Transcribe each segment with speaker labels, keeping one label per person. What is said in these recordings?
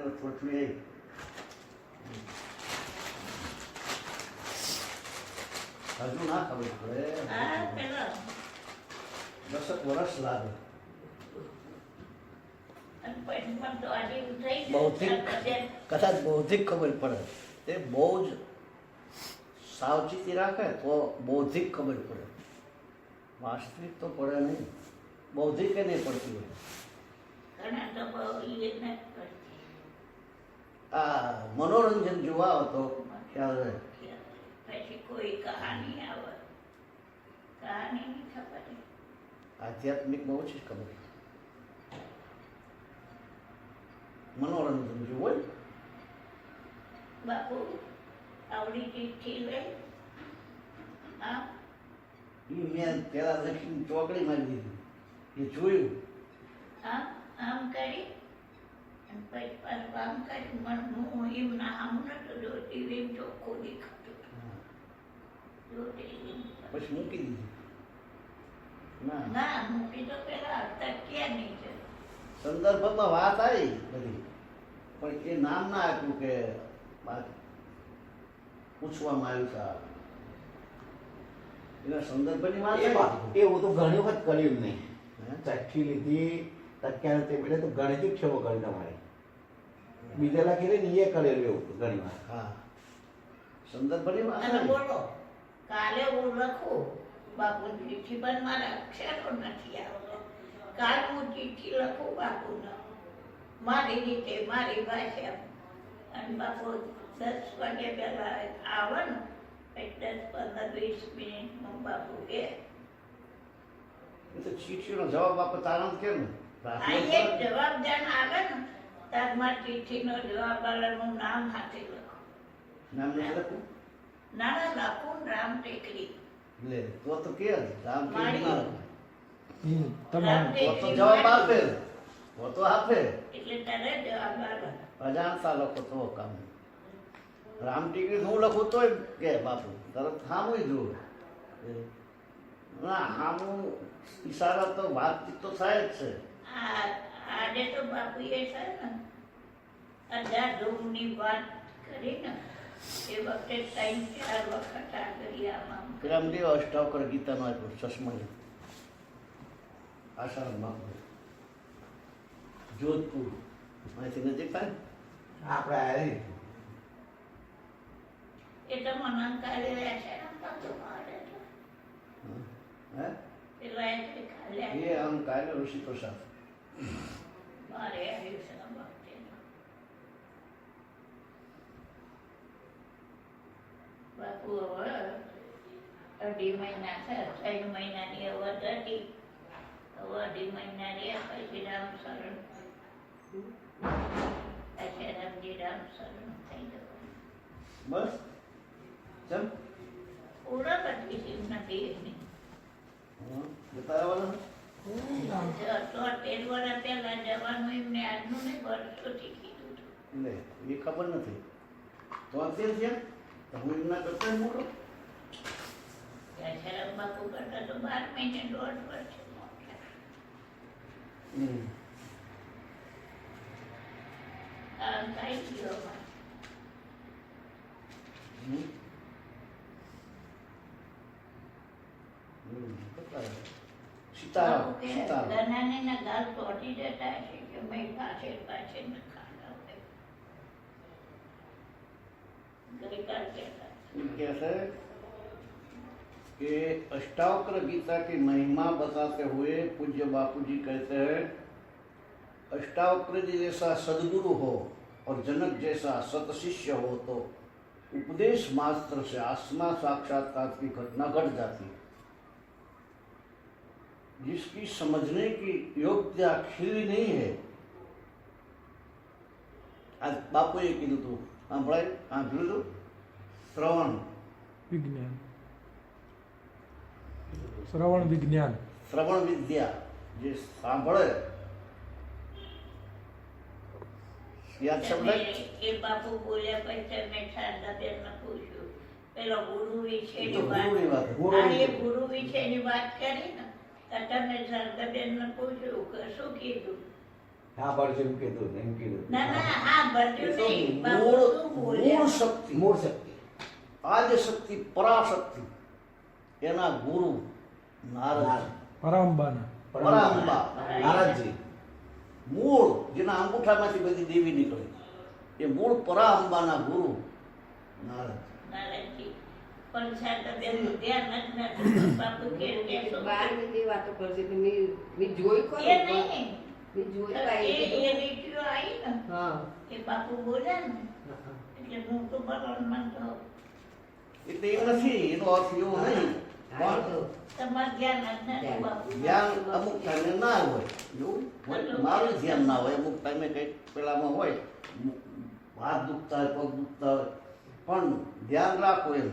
Speaker 1: એનો થોડું હજુ ના ખબર પડે. દસક વર્ષ લાગે. કદાચ બૌદ્ધિક ખબર પડે. તે બહુ જ સાવચેતી રાખે તો બૌદ્ધિક ખબર પડે. વાસ્તવિક તો પડે નહીં. બૌદ્ધિક નહીં પડતી હોય. આ મનોરંજન જોવા તો ખ્યાલ રહે.
Speaker 2: પછી કોઈ કહાની આવે, કહાની ની ખબર.
Speaker 1: આધ્યાત્મિક બહુ જ ખબર. મનોરંજન જોવું હોય.
Speaker 2: બાપુ આવડી ચીઠી લઈ
Speaker 1: એ મેં પેલા લખીને ચોકડી મારી દીધી. એ જોયું
Speaker 2: આમ કરી અને પછી પાછું આમ કરી. હું એમના આમ નતો જોતી, એમ ચોખ્ખું દેખાતું જોતી.
Speaker 1: પછી મૂકી દીધી.
Speaker 2: ના મૂકી તો પેલા તક્યા નહીં છે.
Speaker 1: સંદર્ભમાં વાત આવી બધી, પણ એ નામ ના આપ્યું કે પૂછવામાં આવ્યું છે. એના સંદર્ભની વાત
Speaker 3: એવું તો ઘણી વખત કર્યું નહીં. ચઠ્ઠી લીધી તક્યા તે એટલે તો ગણિત ક્ષમો કરી તમારે બીજા લખી ને એ કરેલું એવું ઘણી વાર.
Speaker 1: હા, સંદર્ભની વાત.
Speaker 2: અને બોલો કાલે હું લખું બાપુ ચીઠી, પણ મારા અક્ષરો નથી આવતા. કાલ હું ચીઠી લખું બાપુને મારી રીતે, મારી ભાષા. અને બાપુ 10 વાગે પહેલા આવે ને, 10-15-20 મિનિટમાં બાપુ કે
Speaker 1: તો ચીઠીનો જવાબ આપે તારા કેમ
Speaker 2: એક જવાબ ધ્યાન આવે ને તાર મારી ચીઠીનો જવાબ વાળાનું નામ હાથે લખો.
Speaker 1: નામ નથી લખું.
Speaker 2: ના લખું રામ ટેકરી.
Speaker 1: લે તો કે રામ
Speaker 2: ટેકરી
Speaker 1: તો જવાબ આપે. તો આપે
Speaker 2: એટલે તારે જવાબ આવે.
Speaker 1: અજાણતા લખો તો કામ. રામ ટીકરી હું લખું તોય કે બાપુ તરત હામું જોવે. ના હામું ઈશારા તો વાતચીત તો થાય જ છે.
Speaker 2: આજે તો બાપુ એ છે ને 1000 ધૂમની વાત કરી ને એ વખતે 3-4 વખત આગળ આમાં
Speaker 1: રામદેવ અષ્ટાવકર ગીતાનો આપ્યો ચશ્મા. આસારામ બાપુ જોધપુર માંથી નજીક થાય.
Speaker 3: આપણે આવી
Speaker 2: એ તો મને કાલે રહેશે ને બાપુ મારે તો.
Speaker 1: હે
Speaker 2: પેલા એટલે કાલે
Speaker 1: એ આમ કાલે ઋષિ પ્રસાદ
Speaker 2: મારે આવ્યું છે આ વખતે. બાપુ હવે 2.5 મહિના થયા. 3 મહિનાની અવધ હતી. હવે 2.5 મહિના રહ્યા પછી રામ શરણ રામજી રામ શરણ થઈ જવાનું.
Speaker 1: બસ ચમ
Speaker 2: પૂરા બધી શિવ નથી એની.
Speaker 1: બતાવવાનું
Speaker 2: 13 વર્ષ પહેલા જવાનું એમને આજનું નહીં વર્ષોથી કીધું હતું.
Speaker 1: લે એ ખબર નથી તો અત્યારે છે તો હું એમના કરતા જ મોટો.
Speaker 2: શરમ બાપુ કરતા તો 12 મહિને 1.5 વર્ષ મોટા. આ કઈ ગયો
Speaker 1: સીતારામ સીતારામ
Speaker 2: ધનાનીના ગાલ તોડી જતા હશે કે મેં પાછળ પાછળ ન ખાતા હોય. ગઈકાલ કહેતા
Speaker 1: क्या है कि अष्टावक्र गीता की महिमा बताते हुए पूज्य बापू जी कहते हैं अष्टावक्र जी जैसा सदगुरु हो और जनक जैसा सत शिष्य हो तो उपदेश मात्र से आत्मा साक्षात्कार की घटना घट जाती है. जिसकी समझने की योग्यता खिली नहीं है. आज बापू ये कीधु तू सांभळाय सांभळ्યું તું શ્રવણ
Speaker 4: વિજ્ઞાન શ્રવણ વિજ્ઞાન
Speaker 1: શ્રવણ વિદ્યા જે સાંભળે યાદ શબ્દ
Speaker 2: એ બાપુ બોલ્યા પછી મેં શારદાબેનને પૂછ્યું પેલો ગુરુ વિશેની
Speaker 1: તો ગુરુની વાત.
Speaker 2: વાત એ ગુરુ વિશેની વાત કરી ને તો તમે શારદાબેનને પૂછ્યું કે શું કીધું.
Speaker 3: હા પડશે એમ કીધું એમ કીધું.
Speaker 2: ના ના હા બધું
Speaker 1: એ તો
Speaker 2: નહીં, બાપુ શું
Speaker 1: મૂળ
Speaker 2: બોલ્યા?
Speaker 1: શક્તિ,
Speaker 3: મૂળ શક્તિ
Speaker 1: આદ્ય શક્તિ, પરાશક્તિ, એના ગુરુ નારદ,
Speaker 4: પરાંબાના
Speaker 1: પરાંબા,
Speaker 3: નારદજી
Speaker 1: મૂળ જેના અંગૂઠામાંથી બધી દેવી નીકળી, એ મૂળ પરાંબાના ગુરુ નારદ.
Speaker 2: નારદજી. પણ છતાં તેનું ધ્યાન જ નથી. બાપુ કે શું?
Speaker 5: બારની વાતો કરશે કે મેં જોઈ કોને?
Speaker 2: એ નહીં.
Speaker 5: મેં જોઈ
Speaker 2: એ
Speaker 5: પાઈ.
Speaker 2: રીતિઓ આવી ને,
Speaker 5: હા
Speaker 2: એ બાપુ બોલ્યા ને, એટલે હું તો બરોબર તો
Speaker 1: એટલે એ નથી, એનો અર્થ એવો નહીં. પણ
Speaker 2: તમારે ધ્યાન જ નથી બાપુ.
Speaker 1: ધ્યાન અમુક ટાઈમે ના હોય, એવું હોય. મારું ધ્યાન ના હોય, અમુક ટાઈમે કંઈક પેલામાં હોય, હાથ દુખતા હોય, પગ દુખતા હોય, પણ ધ્યાન રાખો એમ.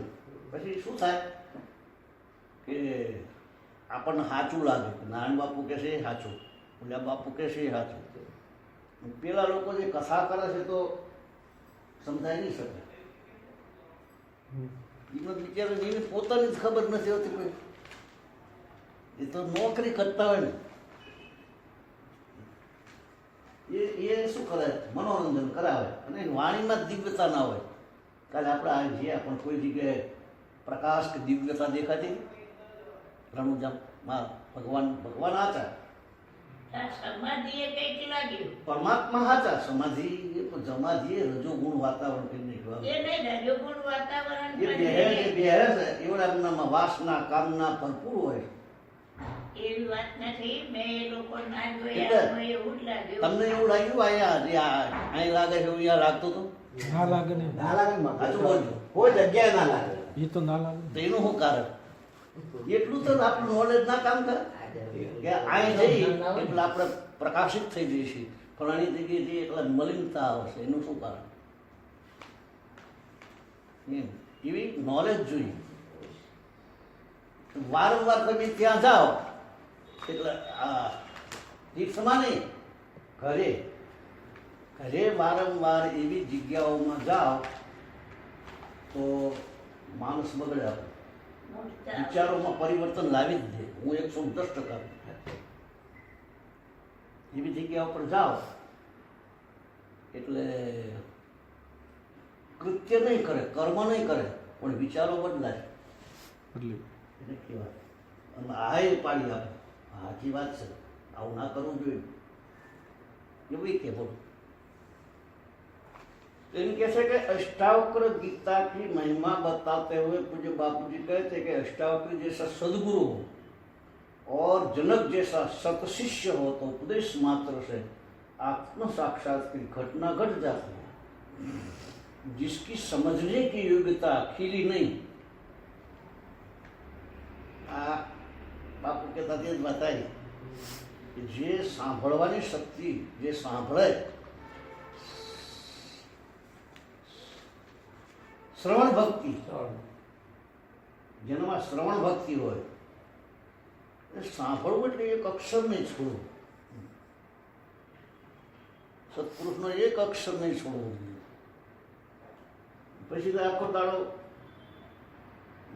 Speaker 1: પછી શું થાય કે આપણને સાચું લાગે કે નારાયણ બાપુ કે છે એ સાચું, ઓલા બાપુ કે છે એ સાચું. પેલા લોકો જે કથા કરે છે તો સમજાય નહીં શકે. એનો બિચારો એને પોતાની જ ખબર નથી હોતી કોઈ. એ તો નોકરી કરતા હોય ને, એ શું કરે, મનોરંજન કરાવે, અને એની વાણીમાં જ દિવ્યતા ના હોય. કાલે આપણે આ જે પણ કોઈ જગ્યાએ પ્રકાશ કે દિવ્યતા દેખાતી રણુજામાં ભગવાન હાચા,
Speaker 2: આ સમાધિએ કંઈક લાગ્યું.
Speaker 1: પરમાત્મા હાચા, સમાધિ એ રજોગુણ વાતાવરણ કરી નાખ્યું.
Speaker 2: એ નહીં રજોગુણ વાતાવરણ
Speaker 1: એ બેહે છે એવડામાં વાસના કામના ભરપૂર હોય.
Speaker 2: એવી વાત નથી. મેં એ લોકો ના
Speaker 1: એટલે
Speaker 2: જોયા, મને એવું જ લાગ્યું.
Speaker 1: તમને એવું લાગ્યું અહીંયા જે અહીં લાગે છે એવું અહીંયા લાગતું હતું?
Speaker 4: ના લાગે ને
Speaker 3: ના લાગે ને
Speaker 1: સાચું બોલજો.
Speaker 3: કોઈ જગ્યાએ ના લાગે
Speaker 4: એ તો ના લાગે
Speaker 1: તો એનું શું કારણ? એટલું તો આપણું નોલેજ ના કામ કરે કે અહીં જઈ એટલે આપણે પ્રકાશિત થઈ જઈએ છીએ, ફલાણી જગ્યાએ જઈએ એટલે મલિનતા આવશે. એનું શું કારણ? એમ એવી નોલેજ જોઈએ. વારંવાર તમે ત્યાં જાઓ એટલે આ તીર્થમાં નહીં, ઘરે વારંવાર એવી જગ્યાઓમાં જાઓ તો માણસ બગડે. આપણે વિચારોમાં પરિવર્તન લાવી જ દે. હું 110% એવી જગ્યા ઉપર જાઓ એટલે કૃત્ય નહીં કરે, કર્મ નહીં કરે, પણ વિચારો બદલાય.
Speaker 4: એટલે
Speaker 1: એટલે કહેવાય અને આ એ પાડી આપે, સાચી વાત છે, આવું ના કરવું જોઈએ, એવું કે બોલો. એમ કહે છે કે अष्टावक्र गीता की महिमा बताते हुए पूज्य बापू जी कहते कि अष्टावक्र जैसा सदगुरु हो और जनक जैसा सत शिष्य हो तो उपदेश मात्र से आत्म साक्षात की घटना घट जाती है. जिसकी समझने की योग्यता खिली नहीं. આ બાપુ કહેતા તે જ બતાવી કે જે સાંભળવાની શક્તિ, જે સાંભળે, શ્રવણ ભક્તિ, જેનામાં શ્રવણ ભક્તિ હોય, એ સાંભળવું એટલે એક અક્ષર નહીં છોડવું. સત્પુરુષનો એક અક્ષર નહીં છોડવું. પછી તો આખો દાડો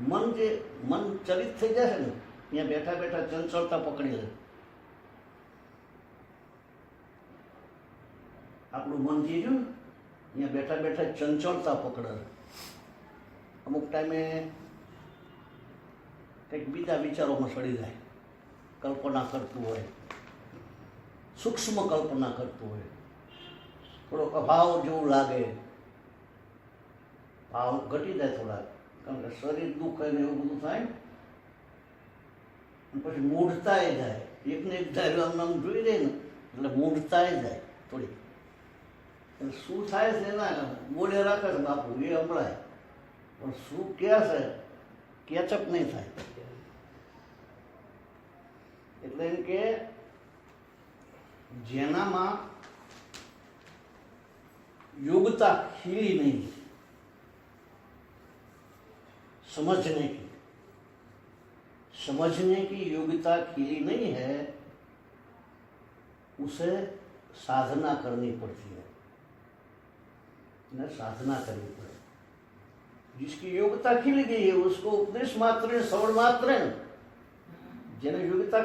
Speaker 1: મન ચલિત થઈ જશે ને, ત્યાં બેઠા બેઠા ચંચળતા પકડી લે. આપણું મન જે છે ને, ત્યાં બેઠા બેઠા ચંચળતા પકડે. અમુક ટાઈમે કંઈક બીજા વિચારોમાં સડી જાય, કલ્પના કરતું હોય, સૂક્ષ્મ કલ્પના કરતું હોય, થોડોક અભાવ જેવું લાગે, ભાવ ઘટી જાય થોડા, કારણ કે શરીર દુઃખ ને એવું બધું થાય ને, પછી મૂઢતાય જાય. એકને એક ધાર્યું આમ આમ જોઈ રહે ને એટલે મૂઢતાય જાય થોડી. એટલે શું થાય છે એના બોલે રાખે છે બાપુ, એ સંભળાય, પણ શું કહે છે કેચઅપ નહીં થાય. એટલે એમ કે જેનામાં योग्यता खिली नहीं, समझने की योग्यता खिली नहीं है, उसे साधना करनी पड़ती है. साधना करनी पड़े. जिसकी योग्यता खिली गई है उसको उपदेश मात्र, श्रवण मात्र, જેને યોગ્યતા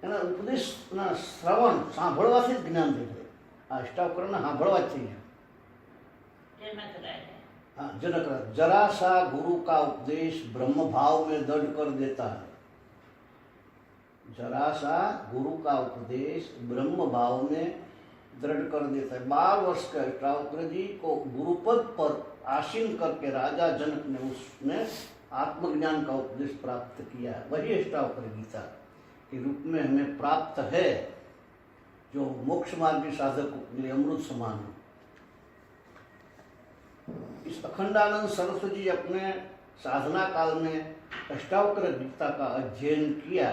Speaker 1: એના ઉપદેશના શ્રવણ સાંભળવાથી જ જ્ઞાન થઈ જાય. આ અષ્ટાવક્રને સાંભળવા જ થઈ
Speaker 2: जनक राजा
Speaker 1: हाँ जनक राजा जरा सा गुरु का उपदेश ब्रह्म भाव में दृढ़ कर देता है जरा सा गुरु का उपदेश ब्रह्म भाव में दृढ़ कर देता है 12 वर्ष के अष्टावक्र जी को गुरुपद पर आसीन करके राजा जनक ने उसमें आत्मज्ञान का उपदेश प्राप्त किया। वही अष्टावक्र गीता के रूप में हमें प्राप्त है, जो मोक्ष मार्गी साधकों के लिए अमृत समान है। इस अखंडानंद सरस्वती जी अपने साधना काल में अष्टावक्र गीता का अध्ययन किया।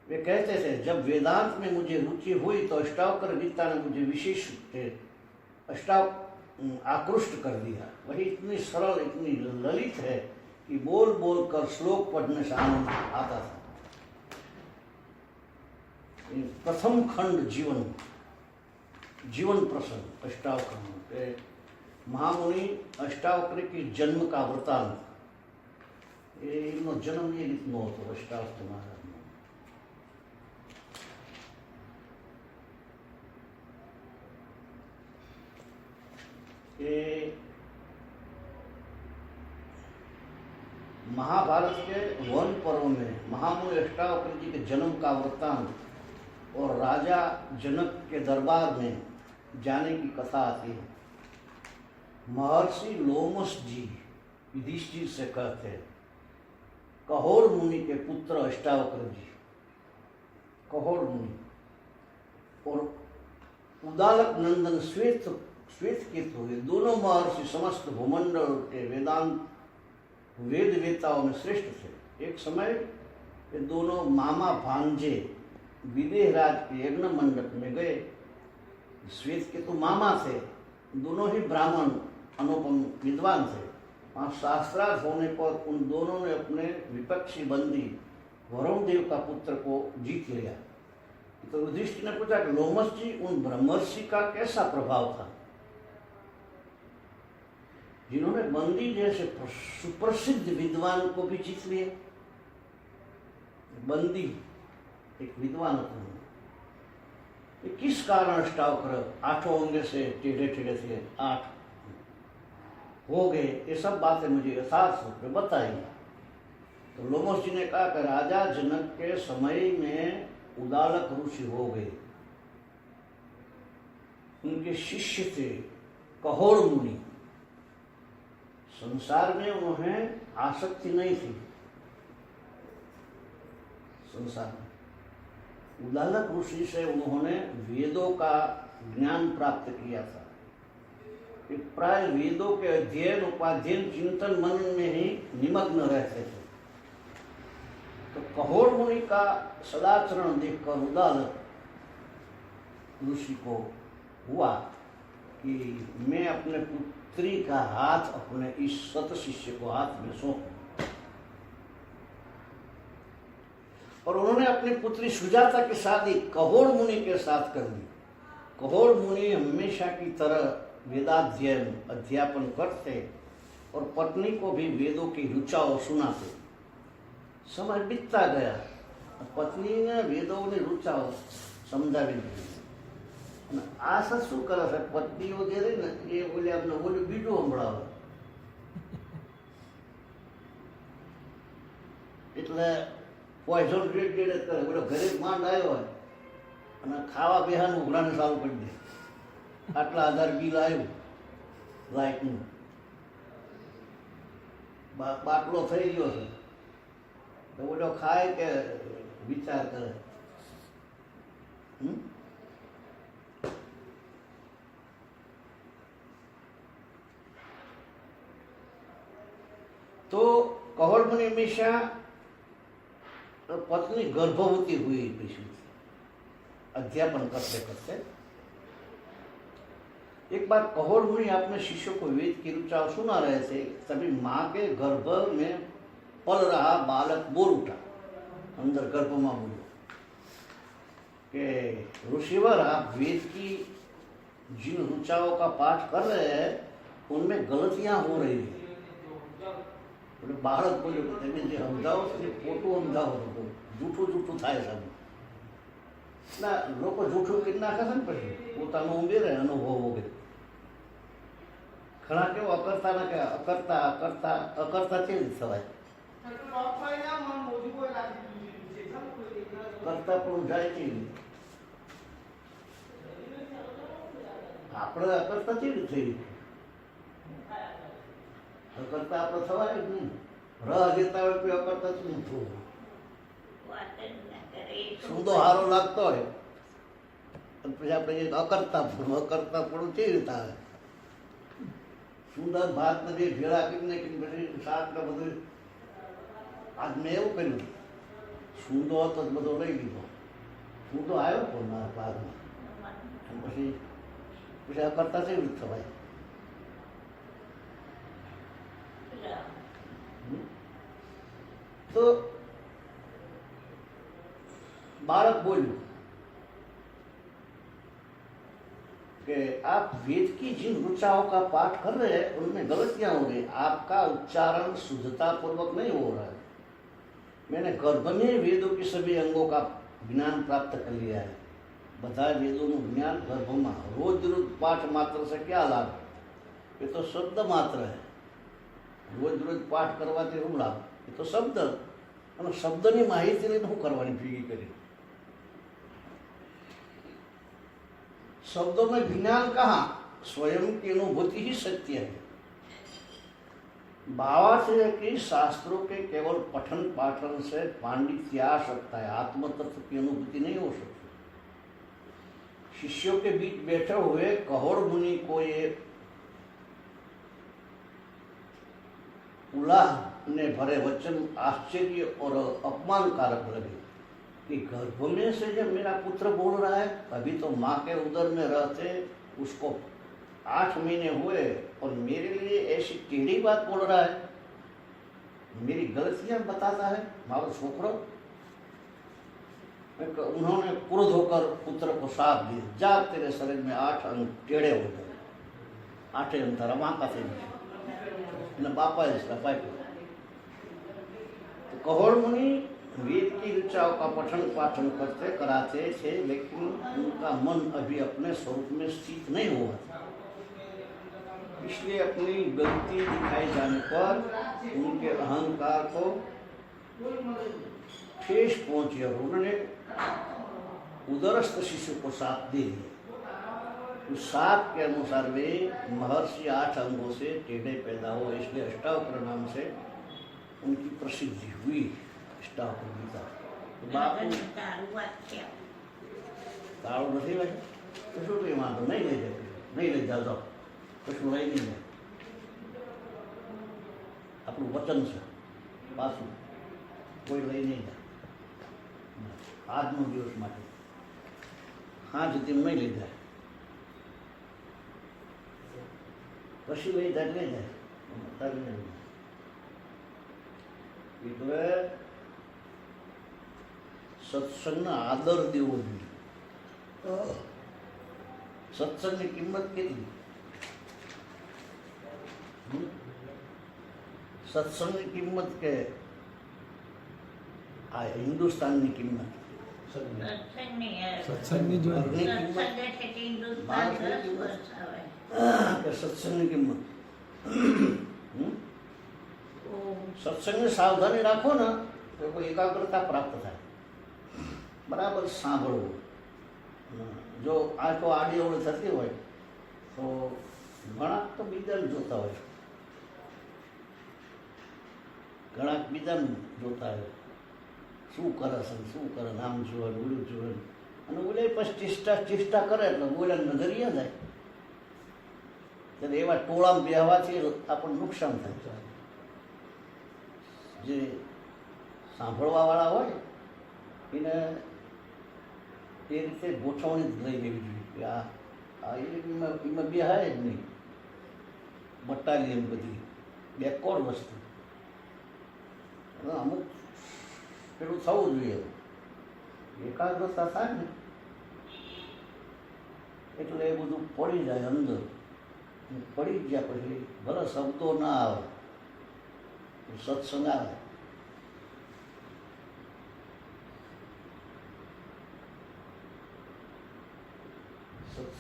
Speaker 1: वे कहते थे जब वेदांत में मुझे रुचि हुई तो अष्टावक्र गीता ने मुझे विशेष आकृष्ट कर दिया। वही इतनी सरल इतनी ललित है कि बोल बोल कर श्लोक पढ़ने से आनंद आता था। प्रथम खंड जीवन प्रसंग अष्टावक्र महामुनि अष्टावक्र की जन्म का वृतांत जन्म ये રીતનો હતો અષ્ટાવક્ર મહારાજનો। महाभारत के वन पर्व में महामुनि अष्टावक्र जी के जन्म का वृत्तांत और राजा जनक के दरबार में जाने की कथा आती है। महर्षि लोमस जी युधिष्ठिर से कहते हैं कहोर मुनि के पुत्र अष्टावक्र जी, कहोर मुनि और उदालक नंदन श्वेत केतु, ये दोनों महर्षि समस्त भूमंडल के वेद वेताओं में श्रेष्ठ थे। एक समय ये दोनों मामा भांजे विदेहराज के यज्ञ मंडप में गए। श्वेत केतु मामा थे, दोनों ही ब्राह्मण अनुपम विद्वान थे। वहाँ शास्त्रार्थ होने पर उन दोनों ने अपने विपक्षी बंदी वरुण देव का पुत्र को जीत लिया। तो युधिष्ठिर ने पूछा कि लोमस जी उन ब्रह्मर्षि का कैसा प्रभाव था जिन्होंने बंदी जैसे सुप्रसिद्ध विद्वान को भी जीत लिए। बंदी एक विद्वान था, किस कारण अष्टावक्र 8 अंगे से टेढ़े टेढ़े थे 8 हो गए, ये सब बातें मुझे यथार्थ रूप में बताइए। तो लोमस जी ने कहा कि राजा जनक के समय में उदालक ऋषि हो गए, उनके शिष्य थे कहोर मुनि। संसार में उन्हें आसक्ति नहीं थी। संसार में उदालक ऋषि से उन्होंने वेदों का ज्ञान प्राप्त किया था। प्राय वेदों के अध्ययन उपाध्ययन चिंतन मन में ही निमग्न रहते थे। तो कहोर मुनि का सदाचरण देखकर उदालक ऋषि को हुआ कि मैं अपने पुत्री का हाथ अपने इस सत शिष्य को हाथ में सौंपूं। और उन्होंने अपनी पुत्री सुजाता की शादी कहोर मुनि के साथ कर दी। कहोर मुनि हमेशा की तरह वेदाध्ययन अध्यापन करते और पत्नी को भी वेदों की ऋचाओं सुनाते। समय बीतता गया, पत्नी ने वेदों ने ऋचाओं समझावी दी। आ शू करे છે પત્નીઓ જે રહી ને એ ઓલે આપણે ઓલું બીજું સંભળાવે, એટલે પોઈઝન રેટ કરે। ઓલો ગરીબ માંડ આવ્યો હોય અને ખાવા બેહાનું ઉઘરાને ચાલુ કરી દે, આટલા 1000 બિલ આવ્યું લાઇટનું, બાટલો થઈ ગયો છે, તો ઓલો ખાય કે વિચાર કરે। तो कहोर मुनि हमेशा पत्नी गर्भवती हुई पीछे अध्यापन करते करते एक बार कहोर मुनि अपने शिष्यों को वेद की ऋचा सुना रहे थे। तभी माँ के गर्भ में पल रहा बालक बोल उठा, अंदर गर्भ में बोलो कि ऋषिवर आप वेद की जिन ऋचाओं का पाठ कर रहे हैं उनमें गलतियां हो रही है। बालक बोलो તમે જે સમજાવો છો એ ખોટું સમજાવો છો, જૂઠું જૂઠું થાય છે। ના લોકો જૂઠું કરી નાખે છે ને પછી પોતાનું ઉમેરે અનુભવ વગેરે. ઘણા કેવો અકર્તાના કે અકર્તા કેવી રીતે થવાય? કરતા પણ જાય છે. આપણે અકર્તા કેવી રીતે થઈ? અકર્તા આપણે થવાય જ નહીં. રહ જેતા હોય કોઈ અકર્તા જ નહીં થવું.
Speaker 2: વાત જ ના કરે એ તો
Speaker 1: શુદ્ધો હારો લાગતો હોય અને પછી આપણે અકર્તા પણ કેવી રીતે આવે? સુંદર ભાત ને બે ભેળા કરીને પછી શાક ને બધું. આજ મેં એવું કર્યું, સૂંદો હતો જ બધો લઈ લીધો. સૂંદો આવ્યો પણ મારા ભાગમાં અને પછી અકર્તા કેવી રીતે થવાય? तो बालक बोल्યું कि आप वेद की जिन ऋचाओं का पाठ कर रहे हैं उनमें गलतियां हो रही, आपका उच्चारण शुद्धता पूर्वक नहीं हो रहा है. मैंने गर्भ में वेदों के सभी अंगों का ज्ञान प्राप्त कर लिया है. બધા વેદોનું જ્ઞાન ગર્ભમાં. રોજ રોજ પાઠ માત્ર से क्या लाभ? ये तो शब्द मात्र है. રોજ રોજ પાઠ કરવાથી શું લાભ? એ તો શબ્દ, અને શબ્દની માહિતી લઈને શું કરવાની ભેગી કરી? शब्दों में विज्ञान कहाँ? स्वयं की अनुभूति ही सत्य है. भावार्थ है कि शास्त्रों के केवल पठन पाठन से पांडित्य आ सकता है, आत्म तत्व की अनुभूति नहीं हो सकती. शिष्यों के बीच बैठे हुए कहोड़ मुनि को ये उलाह ने भरे वचन आश्चर्य और अपमानकारक लगे कि गर्भ में से जब मेरा पुत्र बोल रहा है, अभी तो माँ के उदर में रहते उसको 8 महीने हुए और मेरे लिए ऐसी टेढ़ी बात बोल रहा है, मेरी गलतियां बताता है मारो छोकरो. उन्होंने क्रोध होकर पुत्र को साप दिया, जा तेरे शरीर में 8 अंग टेढ़े हो गए, 8 अंग तारा माँ का थे न बापा इसका पाइप. तो कहोड़ मुनि वेद की ऋचाओं का पठन पाठन करते कराते थे, लेकिन उनका मन अभी अपने स्वरूप में स्थित नहीं हुआ था. इसलिए अपनी गलती दिखाई जाने पर उनके अहंकार को ठेस पहुंची और उन्होंने उदरस्थ शिशु को साप दे दिया. उस साप के अनुसार वे महर्षि 8 अंगों से टेढ़े पैदा हो, इसलिए अष्टावक्र नाम से उनकी प्रसिद्धि हुई. અષ્ટાવક્ર ગીતા. બાપુ
Speaker 2: તારું વાત છે.
Speaker 1: તાળું નથી ભાઈ, કશું કંઈ વાંધો નહીં લઈ જાય, નહીં લઈ જાઓ, કશું લઈ નહીં જાય. આપણું વચન છે પાછું કોઈ લઈ નહીં જાય. આજનો દિવસ માટે સાંજ તેમ નહીં લઈ જાય, પછી લઈ જાય લઈ જાય, તારી નહીં. એટલે સત્સંગનો આદર દેવો જોઈએ. સત્સંગની કિંમત કેટલી? સત્સંગની કિંમત કે આ હિન્દુસ્તાનની કિંમત?
Speaker 2: સત્સંગની
Speaker 4: સત્સંગની જો
Speaker 1: ઘરની કિંમત
Speaker 2: સત્સંગ છે તે હિન્દુસ્તાન 10 વર્ષ આવે.
Speaker 1: કે સત્સંગની કિંમત?
Speaker 2: ઓમ
Speaker 1: સત્સંગની સાવધાની રાખો ને તો કોઈ એકાગ્રતા પ્રાપ્ત થાય. બરાબર સાંભળવું. જો આંખો આડી અવળી થતી હોય તો ઘણા તો બીજાને જોતા હોય, ઘણા બીજાને જોતા હોય, શું કરે છે શું કરે, નામ જોવે ઓલું જોવે, અને ઓલે પછી ચિષ્ટા કરે એટલે ઓલા નજરિયા જાય. ત્યારે એવા ટોળામાં બેહવાથી આપણને નુકસાન થાય. જે સાંભળવાવાળા હોય એને એ રીતે ગોઠવણી જ લઈ લેવી જોઈએ કે આ એમાં બે હાય જ નહીં. બટાલિયન બધી બેકોડ વસ્તુ. અમુક પેલું થવું જોઈએ, એકાગ્રતા થાય ને એટલે એ બધું પડી જાય અંદર. પડી ગયા પછી ભલે શબ્દો ના આવે, સત્સંગ આવે.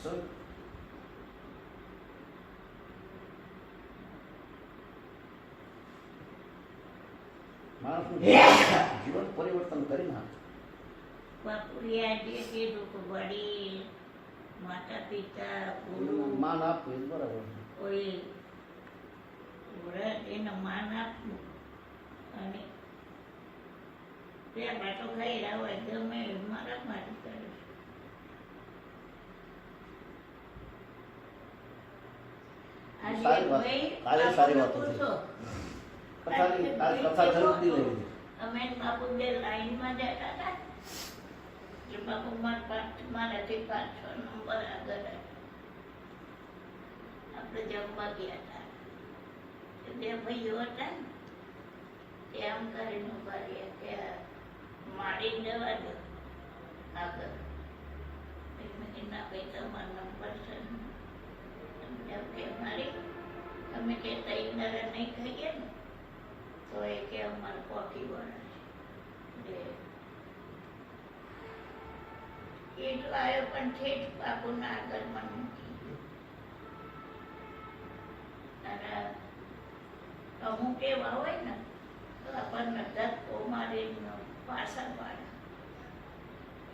Speaker 1: સર માણસનું જીવન પરિવર્તન કરી નાખે.
Speaker 2: બાપુએ આજે કીધું કે વડીલ માતા પિતા ગુરુ
Speaker 1: માન આપવું એ બરાબર છે.
Speaker 2: કોઈ વ્રત એને માન આપવું અને બે બાટો ખાઈ રહ્યા હોય ગમે મારા મારી કરે છે. આજે
Speaker 1: સારી વાત.
Speaker 2: ભાઈ
Speaker 1: કાલે સારી વાત
Speaker 2: બાપુને
Speaker 1: હતી.
Speaker 2: પૂછો.
Speaker 1: કથાની આ કથા જરૂરથી લઈ લીધી.
Speaker 2: અમે ને બાપુ બે લાઈનમાં જતા હતા કે બાપુ મારાથી 5-6 નંબર આગળ હતા. આપણે જમવા ગયા હતા તે બે ભાઈઓ હતા ને તે આમ કરીને ઉભા રહ્યા કે મારી જવા દો આગળ. મેં કીધું ના ભાઈ તમારો નંબર છે ને. એમ કે મારી તમે કે તૈયાર નહીં કહીએ ને તો એ કે અમારે પોકી વળે એ તો આવ્યો પણ ઠેઠ બાપુના આગળમાં મૂકી ગયો. અને અમુક એવા હોય ને તો આપણને ધક્કો મારીને પાછા પાડે.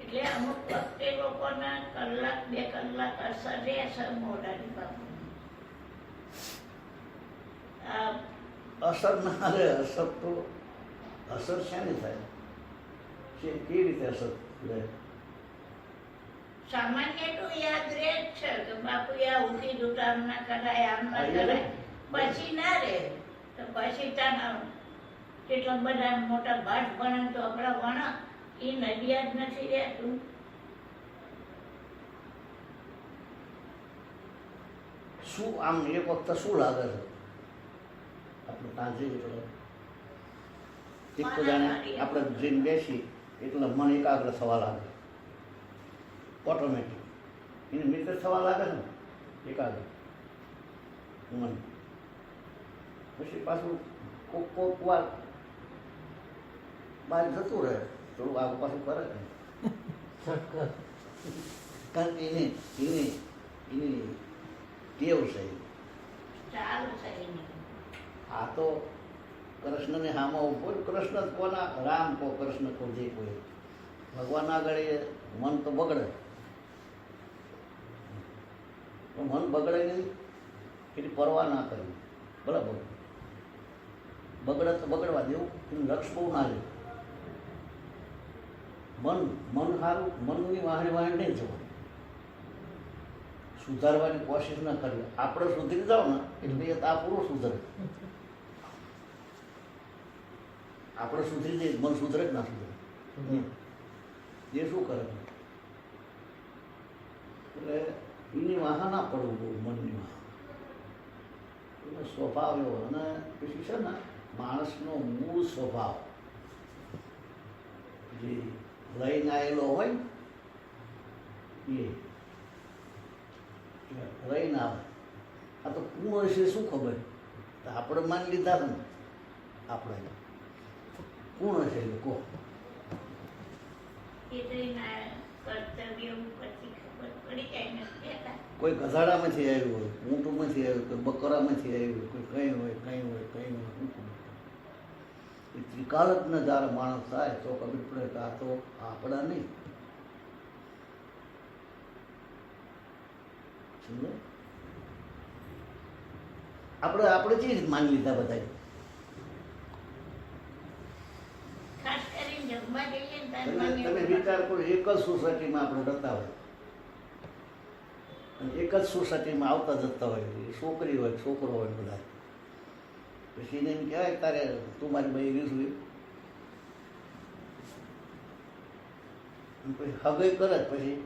Speaker 2: એટલે અમુક વખતે લોકોના 1-2 કલાક અસર રહેશે મોઢાની બાપુની.
Speaker 1: અસર ના રહે. અસર તો અસર શેની થાય છે કેવી રીતે અસર રહે?
Speaker 2: સામાન્ય તો યાદ રહે જ છે કે બાપુએ આવું કીધું તો આમ ના કરાય આમ ના કરાય. પછી ના રહે તો પછી તાના કેટલા બધા મોટા ભાટ ભણે તો આપણા વણા એ નડિયાદ નથી રહેતું.
Speaker 1: શું આમ એક વખત શું લાગે છે આપણે ત્યાં જઈએ એટલે એક તો જાણે આપણે જઈને બેસી એટલે મન એકાગ્ર થવા લાગે ઓટોમેટિક. એને મિત્ર થવા લાગે છે ને એકાગ્ર મન. પછી પાછું કોક વાર બહાર જતું રહે થોડું આગળ પાછું કરે ને. કારણ કે એની ટેવ છે.
Speaker 2: ચાલુ છે એની.
Speaker 1: આ તો કૃષ્ણને હામાં ઉભો કૃષ્ણ જ કોના રામ કો કૃષ્ણ કો જે કોઈ ભગવાન આગળ એ મન તો બગડે તો મન બગડે નહીં એની પરવા ના કરવી. બરાબર બગડે તો બગડવા દેવું એનું લક્ષ બહુ ના લેવું. મન સારું મનની વાહણી નહીં જવું. સુધારવાની કોશિશ ના કરવી. આપણે સુધરી જાવ ને એટલે એ આ પૂરું સુધરે. આપણે સુધરી જઈએ મન સુધરે જ ના સુધરે. એ શું કરે એટલે એની વાહા ના પડવું બહુ મનની વાહ. એનો સ્વભાવ એવો અને પછી છે ને માણસનો મૂળ સ્વભાવ જે લઈને આવેલો હોય એ રહીને આવે. આ તો પૂર્ણ છે શું ખબર તો આપણે માની લીધા ને આપણે પૂર્ણ છે લોકો
Speaker 2: એ તો એના કર્તવ્ય પછી ખબર પડી જાય ને કહેતા.
Speaker 1: કોઈ ગધાડામાંથી આવ્યું હોય ઊંટમાંથી આવ્યું કોઈ બકરામાંથી આવ્યું કોઈ કંઈ હોય કંઈ હોય કંઈ હોય શું ખબર. એ ત્રિકાળજ્ઞ જ્યારે માણસ થાય તો ખબર પડે કે આ તો આપણા નહીં. સમજો આપણે જે રીતે માની લીધા બધા.
Speaker 2: ખાસ કરીને જમવા જઈએ ને ત્યારે
Speaker 1: તમે
Speaker 2: મને એવું
Speaker 1: વિચાર કરો એક જ સોસાયટીમાં આપણે રહેતા હોય અને એક જ સોસાયટીમાં આવતા જતા હોય છોકરી હોય છોકરો હોય બધા. પછી એને એમ કહેવાય તારે તું મારી ભાઈ રીશું પછી હગઈ કરે પછી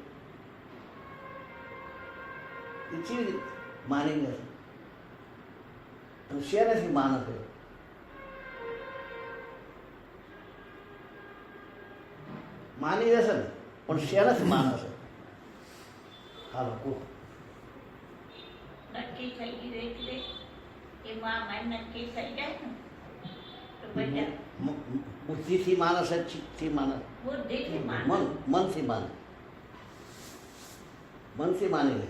Speaker 1: એ કેવી રીતે માની જશે શેનાથી માને છે માની જશે ને પણ શેનાથી માને છે હાલો કહો.
Speaker 2: નક્કી થઈ ગયું એટલે એમાં મારે નક્કી થઈ જાય ને તો બધા
Speaker 1: બુદ્ધિથી માણસ છે ચિત્તથી માણસ
Speaker 2: બુદ્ધિથી
Speaker 1: મન
Speaker 2: માને.
Speaker 1: મનથી માને મનથી માની લે.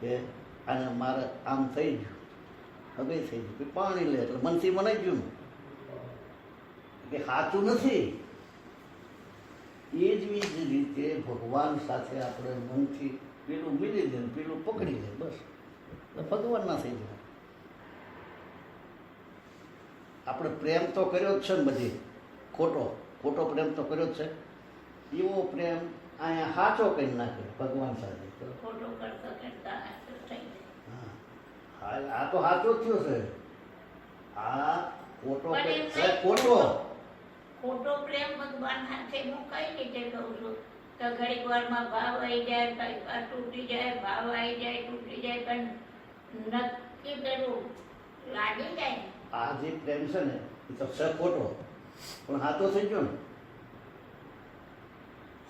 Speaker 1: કે આને મારે આમ થઈ ગયું, હવે થઈ ગયું, કે પાણી લે એટલે મનથી મનાઈ ગયું ને કે સાચું નથી. એ જ રીતે ભગવાન સાથે આપણે મનથી પેલું મિલી દે, પેલું પકડી લે, બસ એટલે ભગવાન ના થઈ જાય. આપણે પ્રેમ તો કર્યો જ છે ને બધી, ખોટો પ્રેમ તો કર્યો જ છે. એવો પ્રેમ અહીંયા સાચો કરી નાખે ભગવાન સાથે.
Speaker 2: ખોટો કરતા કરતા હાચો થઈ જાય.
Speaker 1: હા, આ તો સાચો જ થયો છે. આ ખોટો
Speaker 2: પણ એમ
Speaker 1: છે,
Speaker 2: નહીં.
Speaker 1: ખોટો
Speaker 2: ખોટો પ્રેમ ભગવાન સાથે હું કઈ રીતે કહું છું તો ઘડીક વારમાં ભાવ આવી જાય, કઈ વાર તૂટી જાય, ભાવ આવી જાય, તૂટી જાય, પણ નક્કી પેલું લાગી જાય ને.
Speaker 1: આ જે પ્રેમ છે ને એ તો છે ખોટો, પણ સાચો થઈ ગયો ને,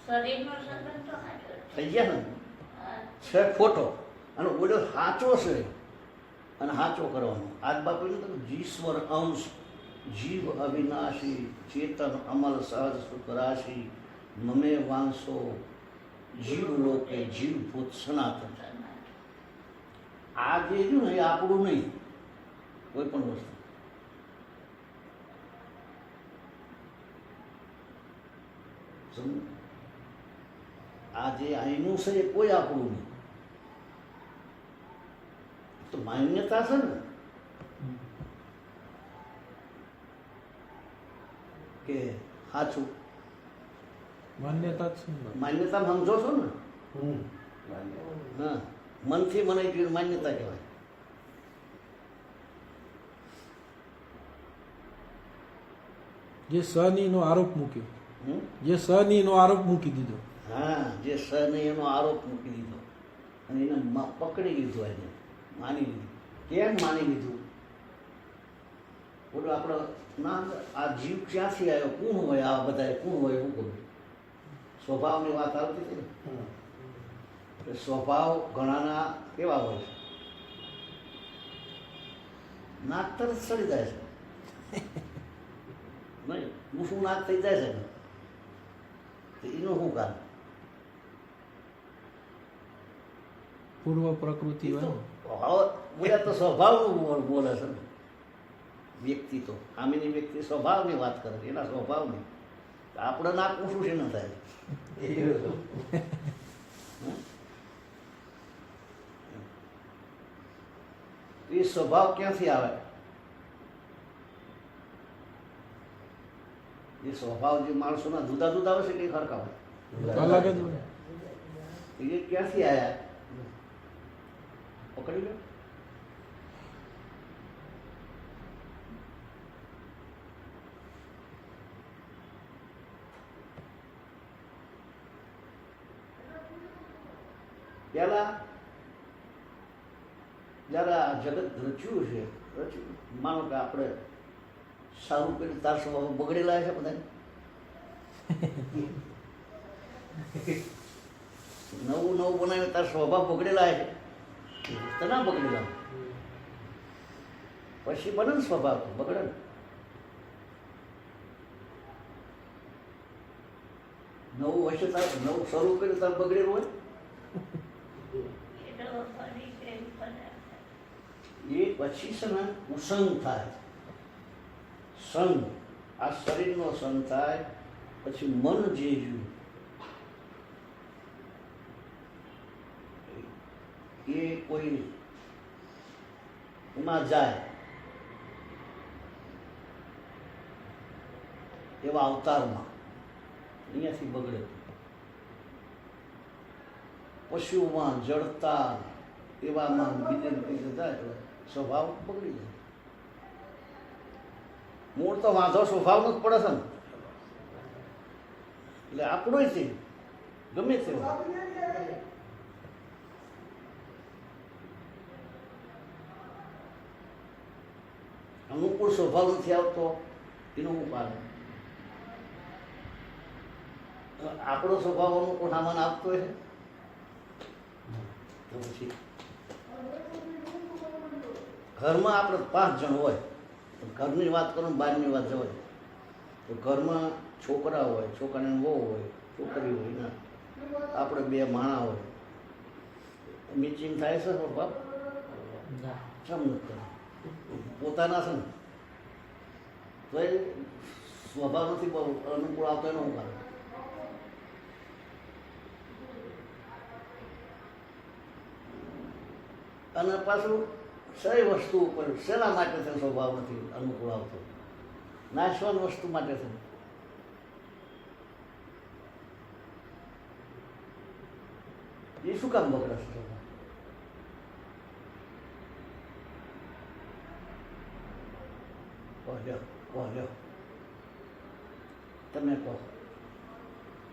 Speaker 2: શરીરનો સંબંધ તો સાચો જ છે.
Speaker 1: થઈ ગયા ને.
Speaker 2: હા.
Speaker 1: છે ખોટો અને ઓલો સાચો છે, અને સાચો કરવાનો. આજ બાપુને તો જીશ્વર અંશ, જીવ અવિનાશી, ચેતન અમલ સહજ સુખરાશી, મમે વાંસો જીવ લોકે જીવ ભૂત સનાતન. આ જે રહ્યું ને એ આપણું નહીં, કોઈ પણ વસ્તુ. સમજો? આ જે અહીંનું છે એ કોઈ આપણું નહીં. તો માન્યતા છે ને કે સાચું.
Speaker 4: માન્યતા જ છે ને.
Speaker 1: માન્યતા સમજો છો ને?
Speaker 3: હમ.
Speaker 1: હા, મનથી મને ગયું માન્યતા કહેવાય.
Speaker 4: જે સની નો આરોપ મૂક્યો,
Speaker 1: હમ?
Speaker 4: જે સની નો આરોપ મૂકી દીધો.
Speaker 1: હા, જે સ નહીં એનો આરોપ મૂકી દીધો અને એને પકડી લીધું, એને માની લીધું. કેમ માની લીધું? બોલો આપણો ના, આ જીવ ક્યાંથી આવ્યો, કોણ હોય, આ બધા કોણ હોય, શું કરું? સ્વભાવની વાત આવતી હતી ને, કે સ્વભાવ ઘણાના કેવા હોય છે, નાક તરત સડી જાય છે નહીં, ઊંચું નાક થઈ જાય છે ને, તો એનું શું કારણ?
Speaker 4: પૂર્વ પ્રકૃતિ હોય ને.
Speaker 1: બોલ્યા તો સ્વભાવનું બોલે છે ને વ્યક્તિ. તો સામેની વ્યક્તિ સ્વભાવની વાત કરે છે, એના સ્વભાવની. આપણે નાક ઊંચું છે ન થાય. એ સ્વભાવ ક્યાંથી આવે? એ સ્વભાવ જે માણસોના જુદા જુદા હોય છે કે ખરખા હોય?
Speaker 4: અલગ જ હોય.
Speaker 1: એ ક્યાંથી આવ્યા? પકડી લો. પેલા જયારે આ જગત રચ્યું છે, માનો કે આપણે સારું કર્યું, તાર સ્વભાવ બગડેલા છે બધા. નવું બનાવીને તાર સ્વભાવ બગડેલા છે, તો ના બગડેલા પછી બને ને સ્વભાવ બગડે ને. નવું હશે તાર, નવું શરૂ કર્યું તાર બગડેલું હોય.
Speaker 2: એ તો ફરી પ્રેમ પદાર્થ.
Speaker 1: એ પછી છે ને ઉસંગ થાય, સંગ, આ શરીરનો સંગ થાય. પછી મન જે રહ્યું એ કોઈ એમાં જાય, એવા અવતારમાં અહીંયાથી બગડે. પશુમાં જડતા એવામાં બીજે બીજે જાય એટલે સ્વભાવ બગડી જાય. મૂળ તો વાંધો સ્વભાવનો જ પડે છે ને, એટલે આપણું છે ગમે તે હોય. અનુકૂળ સ્વભાવ નથી આવતો એનું હું કારણ? આપણો સ્વભાવ અનુકૂળ સામાન આપતો હોય તો પછી ઘરમાં આપણે 5 જણ હોય, ઘરની વાત કરો ને બહારની વાત જવાય. તો ઘરમાં છોકરા હોય, છોકરાની વહુ હોય, છોકરી હોય, ના આપણે 2 માણા હોય, મેચિંગ થાય છે સ્વભાવ કેમ નથી કરતા? પોતાના છે ને તો એ સ્વભાવ નથી બહુ અનુકૂળ આવતો એનો હું કારણ. અને પાછું સહી વસ્તુ ઉપર શેના માટે છે સ્વભાવ નથી અનુકૂળ આવતો? નાશવાન વસ્તુ માટે છે. એ શું કામ બગડે છે સ્વભાવ? કહો તમે કહો.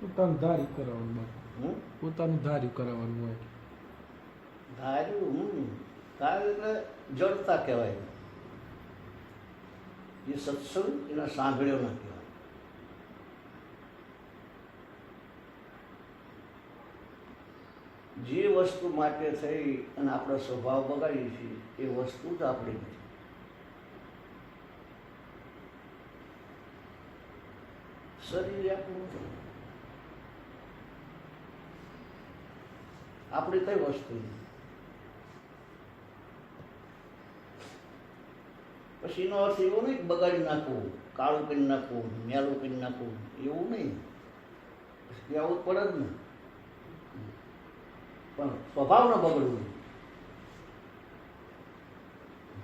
Speaker 4: પોતાનું ધાર્યું કરાવવાનું બાપુ.
Speaker 1: હમ?
Speaker 4: પોતાનું ધાર્યું કરાવવાનું હોય.
Speaker 1: ધાર્યું એટલે જડતા કહેવાય. જે સત્સંગ એના સાંભળ્યો ના કહેવાય. જે વસ્તુ માટે થઈ અને આપણો સ્વભાવ બગાડીએ છીએ એ વસ્તુ જ આપણી નથી. શરીર આપણું નથી. આપણી કઈ વસ્તુ નથી. પછી એનો અર્થ એવો નહીં કે બગાડી નાખવું, કાળું કરી નાખવું, મેલું કરી નાખવું, એવું નહીં. પછી આવું પડે જ ને. પણ સ્વભાવ ન બગડવું.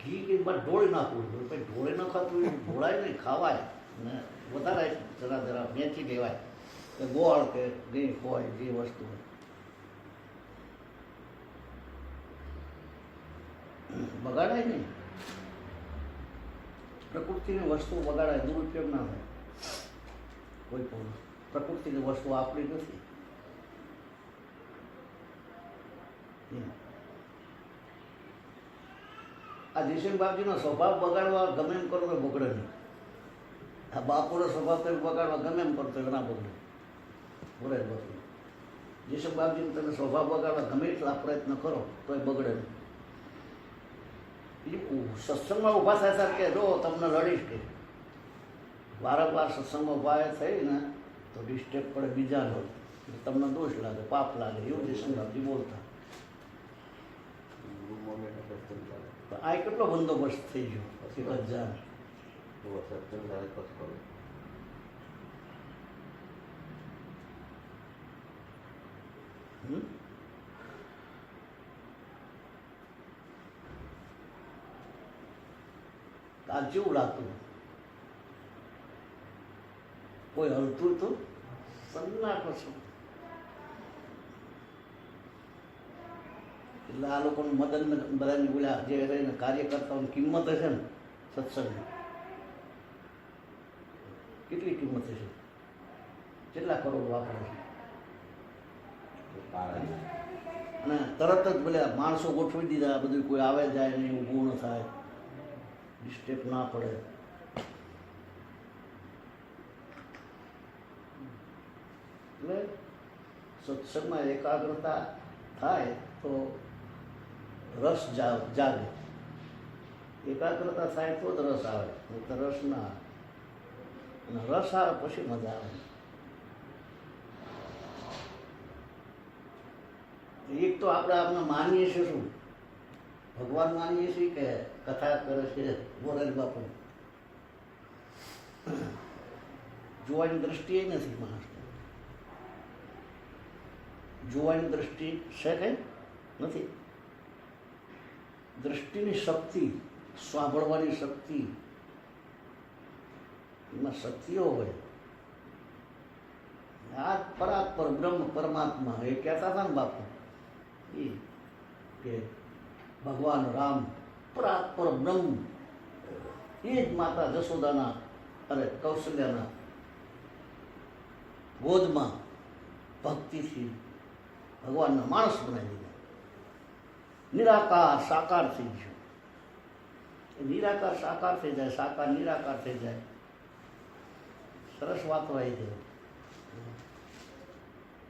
Speaker 1: ઘી કે ઢોળી નાખવું, પછી ઢોળી નાખાતું એ ઢોળાય નહીં, ખાવાય ને વધારે જરા જરા વેચી લેવાય કે ગોળ કે ઘી હોય જે વસ્તુ હોય. બગાડાય નહીં. પ્રકૃતિની વસ્તુ બગાડાય, દુરુપયોગ ના થાય. કોઈ પણ પ્રકૃતિની વસ્તુ આપણી નથી. આ જયસિંહ બાપજીનો સ્વભાવ બગાડવા ગમે એમ કરો તો બગડે નહીં. આ બાપુનો સ્વભાવ તો બગાડવા ગમે એમ કરતો ના બગડે. બોલે બગડે. જયસિંહ બાપજીને તમે સ્વભાવ બગાડવા ગમે એટલા પ્રયત્ન કરો તો એ બગડે નહીં. સત્સંગમાં ઊભા થાય ત્યારે કે જો તમને લડીશ કે વારંવાર સત્સંગમાં ઊભા થઈ ને તો ડિસ્ટર્બ પડે બીજાનો, તમને દોષ લાગે, પાપ લાગે, એવું જયસિંહ બાપજી બોલતા. આ કેટલો બંદોબસ્ત થઈ ગયો? 1000 આ જેવું લાગતું. કોઈ હલતું તો સન્નાટો છે. એટલે આ લોકોનું મદન બધાની બોલ્યા જે રહીને કાર્યકર્તાઓની કિંમત હશે ને સત્સંગની, કેટલી કિંમત હશે? કેટલા કરોડ વાપરે છે? અને તરત જ બોલ્યા માણસો ગોઠવી દીધા, બધું કોઈ આવે જાય નહીં, ઊભું ન થાય, ડિસ્ટર્બ ના પડે. એટલે સત્સંગમાં એકાગ્રતા થાય તો રસ જાગે. એકાગ્રતા થાય તો જ રસ આવે, નહીં તો રસ ના આવે. અને રસ આવે પછી મજા આવે. એક તો આપણે આપણે માનીએ છીએ શું? ભગવાન માનીએ છીએ કે કથા કરે છે મોરારી બાપુ? જોવાની દ્રષ્ટિ નથી માણસ. જોવાની દ્રષ્ટિ છે કઈ નથી. દ્રષ્ટિની શક્તિ, સાંભળવાની શક્તિ, એમાં શક્તિઓ હોય. આ પરાત્પર બ્રહ્મ પરમાત્મા એ કહેતા હતા ને બાપુ એ કે ભગવાન રામ પરાત્પર બ્રહ્મ એ જ માતા જશોદાના કૌશલ્યાના ગોદમાં ભક્તિથી ભગવાનના માણસ બનાવી દીધા. નિરાકાર સાકાર થઈ ગયો. નિરાકાર સાકાર થઈ જાય, સાકાર નિરાકાર થઈ જાય. સરસ વાતો આવી જાય.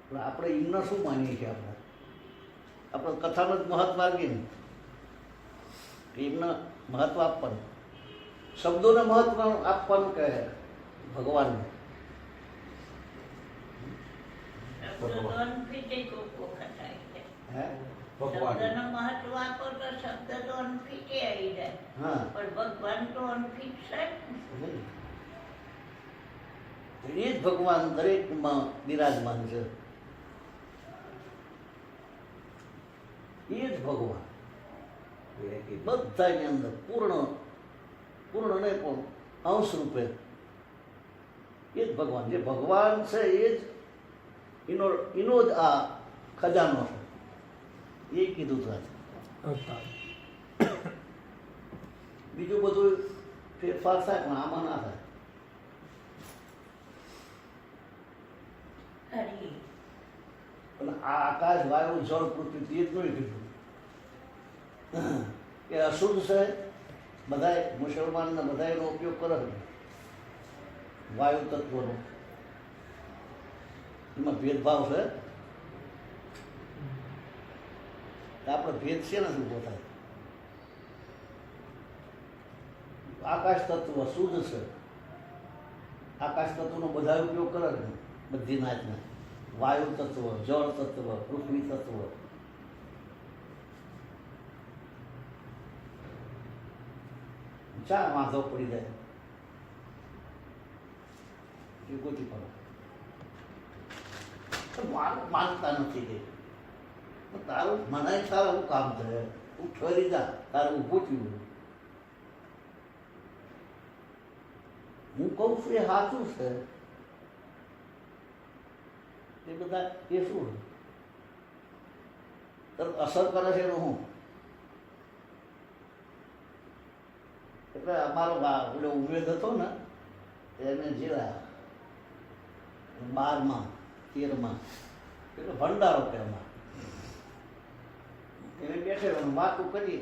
Speaker 1: પણ આપણે એમને શું માનીએ છીએ? આપણે કથાનું જ મહત્વ આપીએ ને, એમને મહત્વ આપવાનું, શબ્દોને મહત્વ આપવાનું કે ભગવાનને.
Speaker 2: ભગવાન પીતે કોઈ વખત આવી જાય.
Speaker 1: હે
Speaker 3: ભગવાન
Speaker 2: શબ્દનો મહત્વ આપો તો શબ્દ તો અનફિટે આવી જાય
Speaker 3: હા
Speaker 2: પણ ભગવાન તો અનફિટ છે જ ને.
Speaker 1: એ જ ભગવાન દરેકમાં બિરાજમાન છે. એ જ ભગવાન બધાની અંદર પૂર્ણ નહીં પણ અંશ રૂપે એ જ ભગવાન. જે ભગવાન છે એ જ એનો જ આ ખજાનો છે. એ કીધું હતું આજે.
Speaker 4: અવતાર.
Speaker 1: બીજું બધું ફેરફાર થાય પણ આમાં ના થાય.
Speaker 2: હરી
Speaker 1: અને આ આકાશ વાયુ જળ પૃથ્વી તે જ નહીં કીધું કે અશુદ્ધ છે. બધાય મુસલમાનને બધા એનો ઉપયોગ કરે છે વાયુ તત્વનો. એમાં ભેદભાવ છે. આપણે ભેદ છે ને ઉભો થાય. આકાશ તત્વ શુદ્ધ છે. આકાશ તત્વનો બધા ઉપયોગ કરે છે બધી નાચના. વાયુ તત્વ, જળ તત્વ, પૃથ્વી તત્વ. ચા વાંધો પડી જાય એ ગોતી પડો. મારું માનતા નથી કે તારું મનાય તારે હું કામ થાય. તું ઠરી જા, તારે ઊભું થયું. હું કહું છું એ સાચું છે. એ બધા એ શું તરત અસર કરે છે એનું હું. એટલે અમારો પેલો ઉમેદ હતો ને એને જીરા 12માં 13માં એટલે ભંડારો કે એમાં એને બેઠેલો વાતું કરી.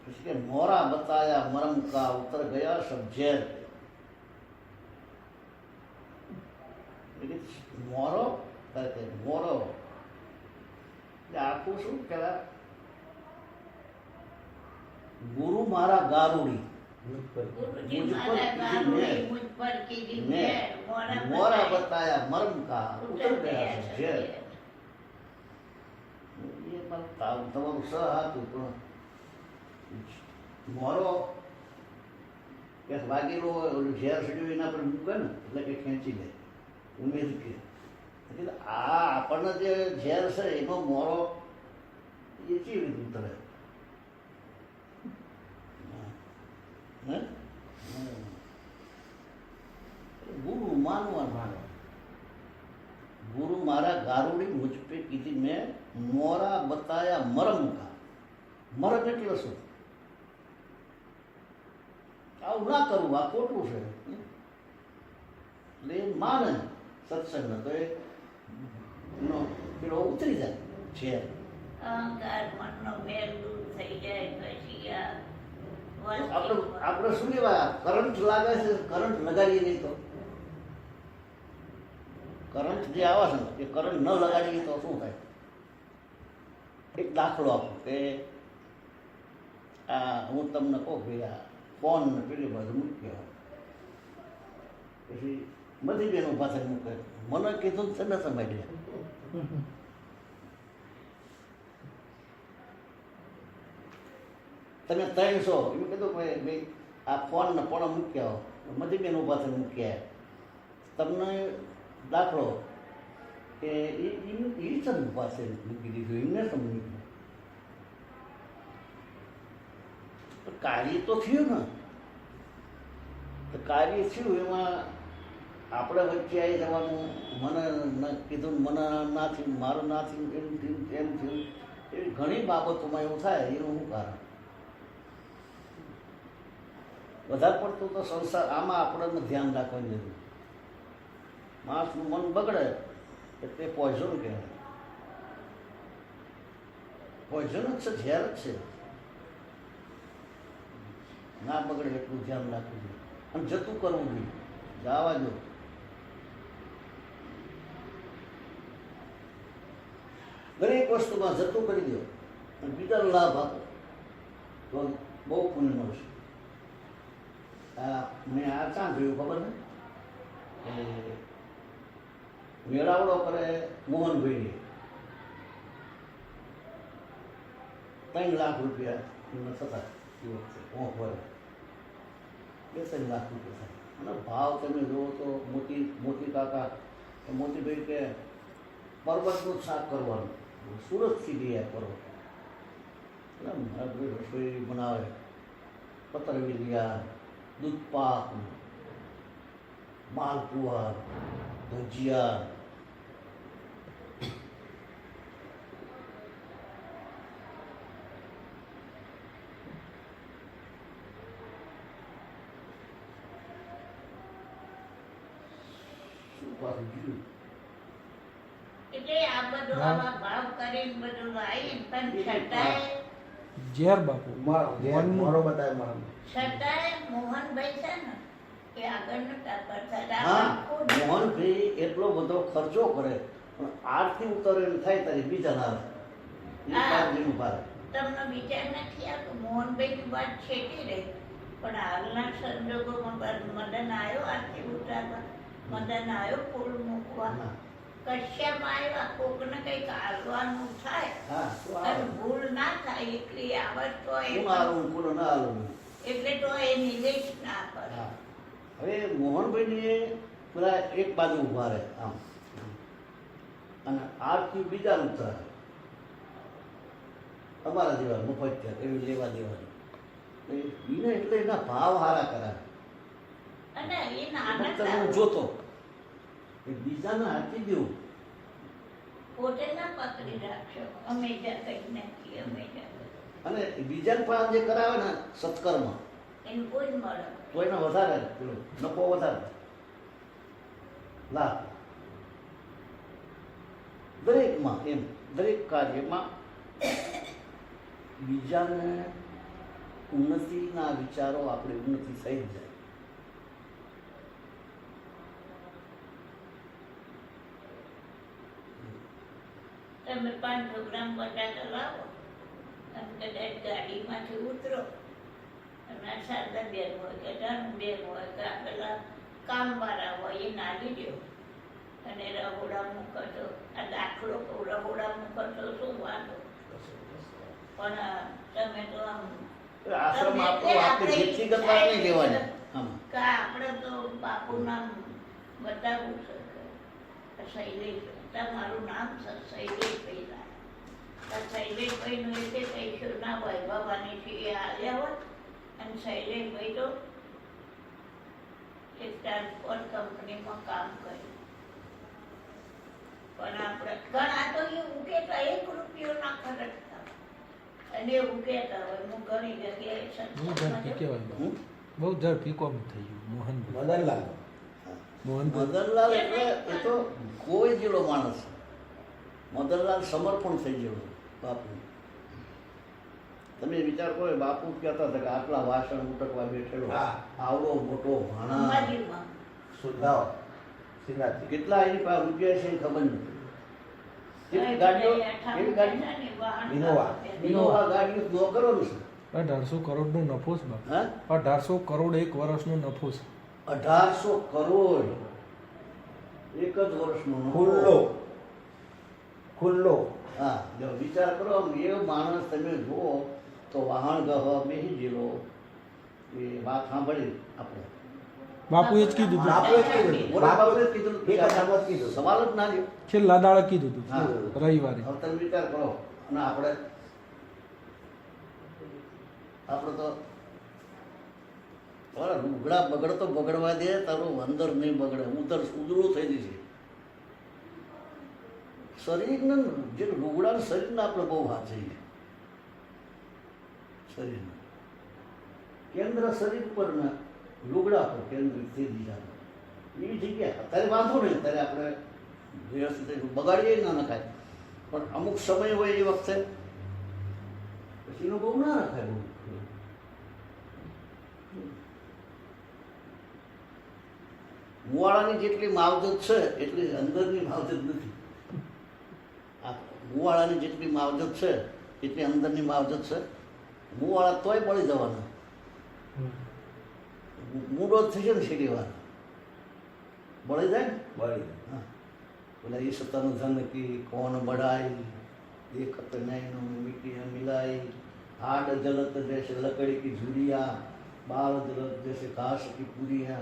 Speaker 1: પછી કે મોરા બતાયા મરમ કા ઉતર ગયા સબ ઝેર. મોરો મોરો એટલે આખું શું કહેવાય. ગુરુ મારા ગારુડી
Speaker 2: ગુરુજી મારા ગારુડી મુझ પર કીધી મેર,
Speaker 1: મોરા બતાયા મરમ કા ઉતર ગયા છે ઝેર. એ તમારું સહ હતું પણ મોરો કે વાગેલો ઝેર સડ્યું એના પર મૂકે ને એટલે કે ખેંચી લે. ઉમેદ કે આ આપણને જે ઝેર છે એનો મોરો એ કેવી રીતે ઉતરે. गुरु मानवा मानो. गुरु मारा गारुड़ी मुझ पे कीधी मैं मोरा बताया मरम का. मरम એટલે શું? આવું ના કરવું, આ ખોટું છે. એટલે માને સત્સંગ તો એ પેલો ઉતરી જાય છે.
Speaker 2: અહંકાર મનનો મેલ દૂર થઈ જાય પછી આ
Speaker 1: આપણે શું કહેવાય કરંટ લાગે છે. કરંટ લગાડીએ નહીં તો કરંટ જે આવે છે ને એ કરંટ ન લગાડીએ તો શું થાય. એક દાખલો આપો કે આ હું તમને કહું ભાઈ આ ફોન ને પેલી બાજુ મૂક્યો પછી બધી બેનો પાસે મૂકે. મને કીધું છે ને સમય તમે 300 એમ કીધું ભાઈ આ ફોન ને પણ મૂક્યા મધી બેનો પાસે મૂક્યા. તમને દાખલો કે એ ચંદ પાસે મૂકી દીધું એમને સમજ્યું. કાર્ય તો થયું ને. તો કાર્ય થયું એમાં આપણે વચ્ચે આવી જવાનું. મને કીધું મને ના થયું, મારું ના થયું, એમ થયું તેમ થયું. એવી ઘણી બાબતોમાં એવું થાય. એનું શું કારણ? વધારે પડતું તો સંસાર આમાં આપણે ધ્યાન રાખવાની જરૂર. માણસનું મન બગડે એટલે પોઈઝન કહેવાય. પોઈઝન જ છે, ઝેર જ છે. ના બગડે એટલું ધ્યાન રાખવું જોઈએ અને જતું કરવું જોઈએ. જવા દો. દરેક વસ્તુમાં જતું કરી દો અને બીજા લાભ આપો તો બહુ પુણ્ય મળશે. મેં આ ક્યાં જોયું ખબર ને મેળાવડો કરે મોહનભાઈ 3 લાખ રૂપિયા એમને થતા એ વખતે ઓંખ ભરે 2-3 લાખ રૂપિયા થાય અને ભાવ તમે જુઓ તો મોતી કાકા મોતીભાઈ કે પર્વતનું જ શાક કરવાનું સુરતથી ગયા પર્વત એટલે મારા ભાઈ રસોઈ બનાવે પતરવીલિયા દૂધપાક માલપુઆ ભજીયા શું પાછું બીજું
Speaker 2: એટલે આ બધું આવા ભાવ કરીને બધું લાવીને પણ છતાંય
Speaker 4: ઝેર બાપુ
Speaker 3: મારો બતાવે મારો
Speaker 2: છતાંય મોહનભાઈ છે ને એ આગળ નતા પડતા
Speaker 1: હા
Speaker 2: આખું
Speaker 1: મોહનભાઈ એટલો બધો ખર્ચો કરે પણ આરતી ઉતરે એમ થાય તારી બીજા ના આવે. એ
Speaker 2: હા.
Speaker 1: કાળજીનું ભારે.
Speaker 2: તમને વિચાર નથી આવતો મોહનભાઈની વાત છેટી રહી પણ હાલના સંજોગોમાં મદન આવ્યો આરતી ઉતારવા મદન આવ્યો ફૂલ મૂકવા
Speaker 1: હા.
Speaker 2: કશ્યામાં આવ્યા કોકને કંઈક હાલવાનું થાય
Speaker 1: હા તો
Speaker 2: અને
Speaker 1: આવે.
Speaker 2: ભૂલ ના થાય એટલી આવત તો એ
Speaker 1: કોણ આલું, કોણ ના આલું.
Speaker 2: એટલે તો એ નિવેશ ના કરે
Speaker 1: હા. હવે મોહનભાઈને પેલા એક બાજુ ઉભા રહે આમ અને આરતી બીજા ઉતારે અમારા જેવા મફત એવી લેવા દેવાની એને એટલે એના ભાવ હારા કરાવે.
Speaker 2: અને એ
Speaker 1: નહીંતર હું
Speaker 2: નાના
Speaker 1: જોતો એ બીજાને હાથી દેવું
Speaker 2: પોતે ના પકડી રાખશો અમે જ્યાં કંઈ નથી અમે જ્યાં
Speaker 1: અને બીજાને પણ જે કરાવે ને સત્કર્મ
Speaker 2: એને કોઈ જ મળે
Speaker 1: તો એને વધારે પેલો નફો વધારે લાભ દરેકમાં એમ દરેક કાર્યમાં બીજાને ઉન્નતિના વિચારો આપણે ઉન્નતિ થઈ જ જાય.
Speaker 2: તમે 500 ગ્રામ બટાકા લાવો અને કદાચ ગાડીમાંથી ઉતરો અને આ શારદા બેન હોય કે ધન બેન હોય કે આ પેલા કામવાળા હોય એ નાલી દો અને રહોડા મૂકો છો આ દાખલો કહું રહોડા મૂકો છો શું વાંધો પણ તમે તો આમ
Speaker 1: આશ્રમ આપણો આપણે વ્યક્તિગત વાત નહીં લેવાની આમાં.
Speaker 2: કે આપણે તો બાપુ નામ બતાવવું છે કે શૈલેષ તમારું નામ છે શૈલેષભાઈ શૈલેષભાઈનું એટલે પૈસો ના હોય ભવાની છે એ આવ્યા હોય અને શૈલેષભાઈ તો એક ટ્રાન્સપોર્ટ કંપનીમાં કામ કર્યું પણ આપણે ઘણા તો એવું કહેતા 1 રૂપિયો ના ખર્ચતા અને એવું કહેતા હોય હું ઘણી જગ્યાએ
Speaker 4: બહુ ઝડપી કહેવાય બાપુ. બહુ ઝડપી કોમ થઈ ગયું મોહનભાઈ
Speaker 3: મદનલાલ
Speaker 4: મોહનભાઈ
Speaker 1: મદનલાલ એટલે એ તો કોઈ જેલો માણસ. મદનલાલ સમર્પણ થઈ ગયો બાપુ. તમે વિચાર કરો બાપુ કહેતા હતા કે આટલા વાસણ ઉટકવા બેઠેલો
Speaker 3: હા.
Speaker 1: આવડો મોટો ભાણા
Speaker 2: અંબાજીમાં
Speaker 3: સુધાવ શ્રીનાથજી
Speaker 1: કેટલા એની પાસે રૂપિયા છે એ ખબર નથી. કેટલી ગાડીઓ કેવી ગાડીઓ
Speaker 3: ઇનોવા.
Speaker 1: ઇનોવા ગાડીઓ નોકરો છે.
Speaker 4: 1800 કરોડનો નફો છે બાપુ.
Speaker 1: હા
Speaker 4: 1800 કરોડ એક વર્ષનો નફો છે.
Speaker 1: 1800 કરોડ એક જ વર્ષનો નફો.
Speaker 3: ખુલ્લો
Speaker 1: હા જો વિચાર કરો આમ એ માણસ તમે જુઓ તો વાહણ ગહ બેસી ગયેલો એ વાત સાંભળી આપણે
Speaker 4: બાપુએ જ કીધું હતું.
Speaker 3: બાપુએ જ કીધું.
Speaker 1: મોટા બાપુએ જ કીધું
Speaker 3: એક હજારમાં જ કીધું.
Speaker 1: સવાલ જ ના લ્યો.
Speaker 4: છેલ્લા દાડે કીધું હતું
Speaker 1: હા.
Speaker 4: રવિવારે.
Speaker 1: હવે તમે વિચાર કરો અને આપણે તો ઓલા લુગડા બગડતો બગડવા દે તારું અંદર નહીં બગડે ઉદળું થઈ જશે. શરીરને જે લુગડા શરીરને આપણે બહુ હાથ છે શરીર કેન્દ્ર શરીર પર ને લુગડા પર કેન્દ્રિત થઈ દીધા એવી જગ્યા અત્યારે વાંધો નહીં અત્યારે આપણે વ્યવસ્થિત બગાડીએ ના નખાય પણ અમુક સમય હોય એ વખતે પછી એનો બહુ ના નખાય બહુ. મુવાળાની જેટલી માવજત છે એટલી અંદરની માવજત નથી. આ મુવાળાની જેટલી માવજત છે એટલી અંદરની માવજત છે. મુવાળા તોય બળી જવાના મૂડો જ થશે ને શેરી વાર બળી જાય ને.
Speaker 3: બળી
Speaker 1: હા પેલા એ સત્તાનું ધન કી કોણ બઢાય एक अपनैनो में मिट्टी मिलाई, हाड जलत जैसे लकड़ी की झुरिया, बाल जलत जैसे घास की पुरिया।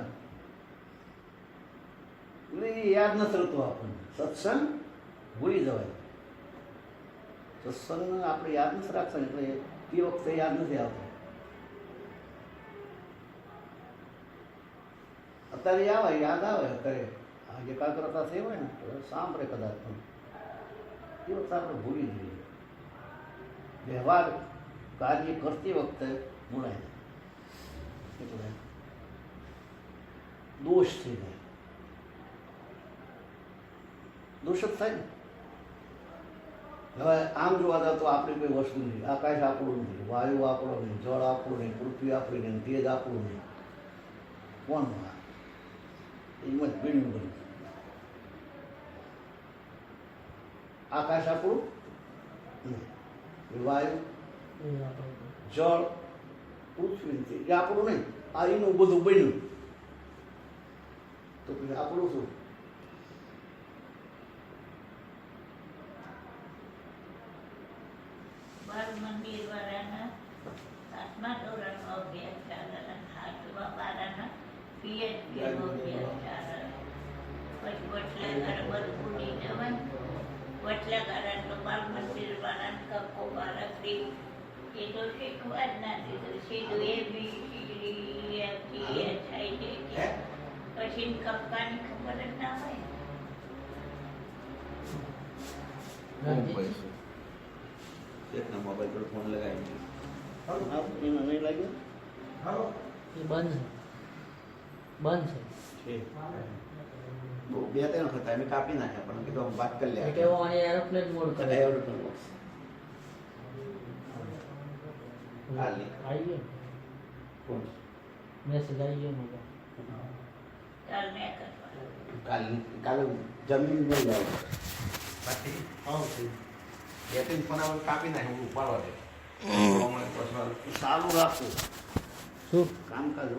Speaker 1: એટલે એ યાદ નથી રહેતું આપણને. સત્સંગ ભૂલી જવાય. સત્સંગ આપણે યાદ નથી રાખતા એટલે તે વખતે યાદ નથી આવતો. અત્યારે આવે યાદ આવે અત્યારે આ એકાગ્રતા થઈ હોય ને તો સાંભળે કદાચ પણ એ વખતે આપણે ભૂલી જઈએ. વ્યવહાર કાર્ય કરતી વખતે ભૂલાય એટલે દોષ થઈ જાય. દોષ જ થાય ને. હવે આમ જોવા જાવ તો આપણી કોઈ વસ્તુ નથી. આકાશ આપણું નથી, વાયુ આપણો નહીં, જળ આપણું નહીં, પૃથ્વી આપણી નહીં, તેજ આપણું નહીં. કોણ એમ જ ભીડ્યું બન્યું. આકાશ આપણું નહીં, વાયુ જળ પૃથ્વી નથી એ આપણું નહીં. આ એનું બધું બન્યું તો પછી આપણું શું?
Speaker 2: બાળ મંદિર વાળાના 7મા ધોરણનો અભ્યાસ ચાલે, 8મા વાળાના PhD નો અભ્યાસ ચાલે. પછી વટલાગાર બરફુની જવાય, વટલાગારાનો બાળ મંદિર વાળાને કક્કો બાળકડી એ તો શીખવા જ નથી તો સીધું ABCD પછી કક્કાની ખબર જ ના હોય.
Speaker 3: એકના મોબાઈલ પર ફોન લગાવી
Speaker 1: એને નહીં લાગ્યું
Speaker 6: એ બંધ છે
Speaker 3: બે ત્રણ વખત અમે કાપી નાખ્યા પણ કીધું આમ વાત કરી લે
Speaker 6: એટલે એવો આને એરોપ્લેન મોડ કરે
Speaker 3: હાલી
Speaker 6: આવી ગયો
Speaker 3: કોણ
Speaker 6: મેસેજ આવી ગયો મોબાઈલ
Speaker 2: ચાલ મેં કરવા
Speaker 3: કાલે જમીન નહીં જાય બાકી બે ત્રણ ફોન આવે કાપી નાખે હું ઉપાડવા દે
Speaker 1: ચાલુ રાખવું
Speaker 4: શું
Speaker 1: કામકાજ